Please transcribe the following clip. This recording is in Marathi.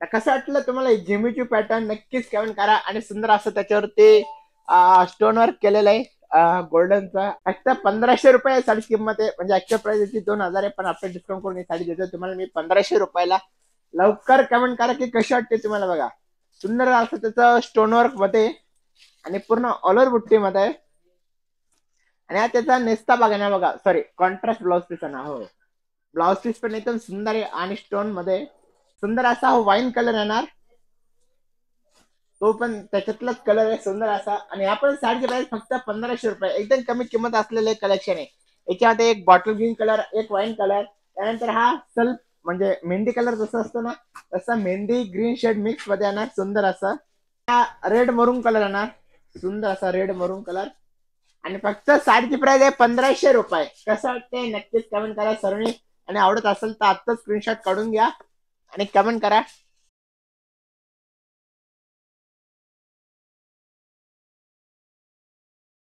तर कसं वाटलं तुम्हाला जिमीची पॅटर्न नक्कीच कमेंट करा आणि सुंदर असं त्याच्यावरती स्टोन वर्क केलेलं आहे गोल्डनचा. फक्त 1500 रुपये साडीची किंमत आहे. म्हणजे ऍक्च्युअल प्राइस याची 2000 आहे, पण आपण डिस्काउंट करून ही साडी देतो तुम्हाला मी 1500 रुपयाला. लवकर कमेंट करा की कशी वाटते तुम्हाला. बघा सुंदर असं त्याचं स्टोन वर्क मध्ये आणि पूर्ण ऑल ओव्हर बुट्टी मध्ये आहे. आणि हा त्याचा नेस्ता बघा ना, बघा सॉरी कॉन्ट्रास्ट ब्लाउज पीस आहे ना. हो, ब्लाउज पीस पण एकदम सुंदर आहे आणि स्टोन मध्ये सुंदर असा वाईन कलर येणार. तो पण त्याच्यातलाच कलर आहे सुंदर असा. आणि आपण साडीची प्राइस फक्त 1500 रुपये, एकदम कमी किंमत असलेले कलेक्शन आहे. याच्यामध्ये एक बॉटल ग्रीन कलर, एक वाईन कलर, त्यानंतर हा सल्फ म्हणजे मेहंदी कलर जसा असतो ना तसा मेहंदी ग्रीन शेड मिक्स मध्ये येणार सुंदर असा. हा रेड मरून कलर येणार सुंदर असा रेड मरून कलर. आणि फक्त साडीची प्राइस आहे 1500 रुपये. कसं वाटतंय नक्कीच कमेंट करा सर्वांनी. आणि आवडत असेल तर आत्ताच स्क्रीनशॉट काढून घ्या आणि कमेंट करा.